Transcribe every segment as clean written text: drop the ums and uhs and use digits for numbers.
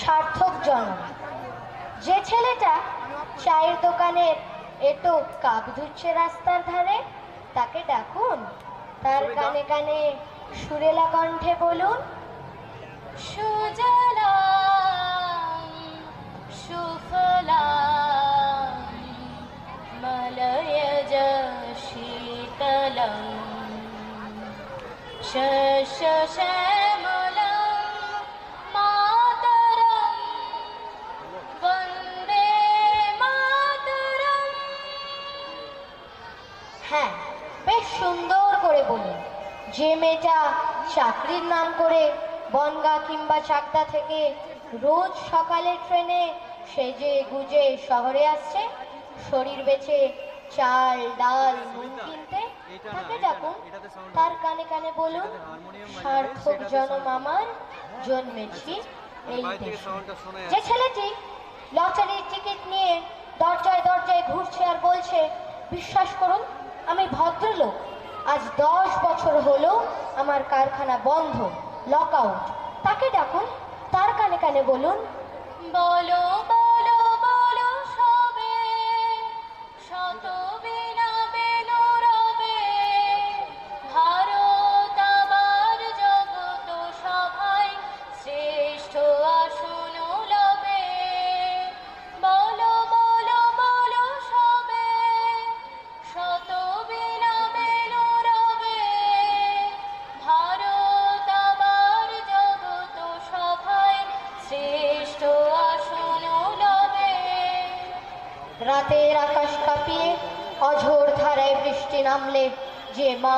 সার্থক জনম। যে ছেলেটা চায়ের দোকানের এটো কাপ ধুচ্ছে রাস্তার ধারে, তাকে ডাকুন, তার কানে কানে সুরেলা কণ্ঠে বলুন, সুজলাম সুফলাম মলয়জ শীতলম শস্য শ্যামলম মাতরম বন্দে মাতরম। হ্যাঁ, বেশ সুন্দর করে বলুন। যে মেয়েটা চাকরির নাম করে বনগা কিংবা চাকদা থেকে রোজ সকালে ট্রেনে সেজে গুজে শহরে আসছে শরীর বেচে চাল ডাল নুন কিনতে, তাকে ডাকুন, তার কানে কানে বলুন, সার্থক জনম আমার, জন্মেছি এই দেশে। যে ছেলেটি লটারির টিকিট নিয়ে দরজায় দরজায় ঘুরছে আর বলছে, বিশ্বাস করুন আমি ভদ্রলোক, আজ 10 বছর হলো আমার কারখানা বন্ধ, লক আউট, তাকে ডাকুন, তার কানে কানে বলুন, বলো বলো বলো সবে শত বিনা বেনো রবে, ভারত আবার জগত সভায় শ্রেষ্ঠ আসন লবে। বলো বলো বলো সবে শত বিনা বেনো রবে, ভারত আবার জগত সভায় শ্রেষ্ঠ আসন লবে। রাতের আকাশ কাঁপিয়ে অঝোর ধারায় বৃষ্টি নামলে যে মা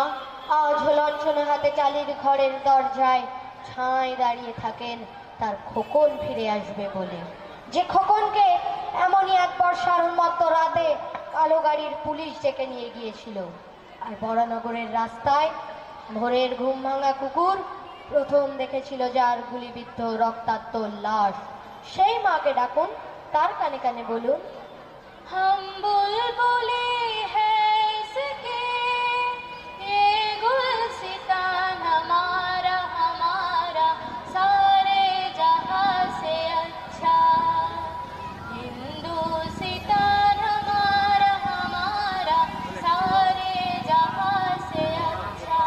আজ লণ্ঠনে হাতে চালির ঘরের দরজায় ঠাঁই দাঁড়িয়ে থাকেন তার খোকন ফিরে আসবে বলে, যে খোকনকে এমনই এক বর্ষার উন্মত্ত রাতে কালো গাড়ির পুলিশ ডেকে নিয়ে গিয়েছিল, আর বরানগরের রাস্তায় ভোরের ঘুম ভাঙা কুকুর প্রথম দেখেছিল যার গুলিবিদ্ধ রক্তাক্ত লাশ, সেই মাকে ডাকুন, তার কানে কানে বলুন, हम बुलबुले हैं इसके ये गुलसितान हमारा हमारा सारे जहां से अच्छा, हिंदुस्तान हमारा हमारा सारे जहां से अच्छा।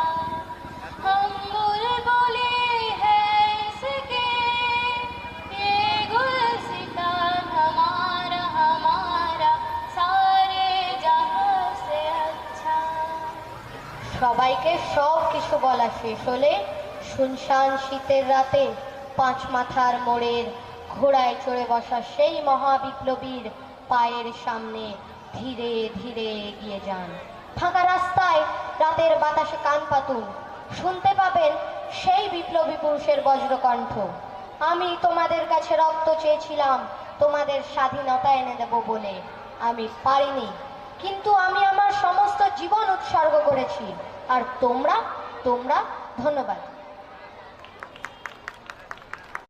हम बुलबुले हैं इसके ये गुलसितान हमारा हमारा सारे जहां से अच्छा। সবাইকে সব কিছু বলা শেষ হলে শুনশান শীতের রাতে পাঁচ মাথার মোড়ের ঘোড়ায় চড়ে বসা সেই মহাবিপ্লবীর পায়ের সামনে ধীরে ধীরে এগিয়ে যান। ফাঁকা রাস্তায় রাতের বাতাসে কান পাতুন, শুনতে পাবেন সেই বিপ্লবী পুরুষের বজ্রকণ্ঠ, আমি তোমাদের কাছে রক্ত চেয়েছিলাম তোমাদের স্বাধীনতা এনে দেব বলে, আমি পারিনি, কিন্তু আমি আমার সমস্ত জীবন উৎসর্গ করেছি, আর তোমরা তোমরা ধন্যবাদ।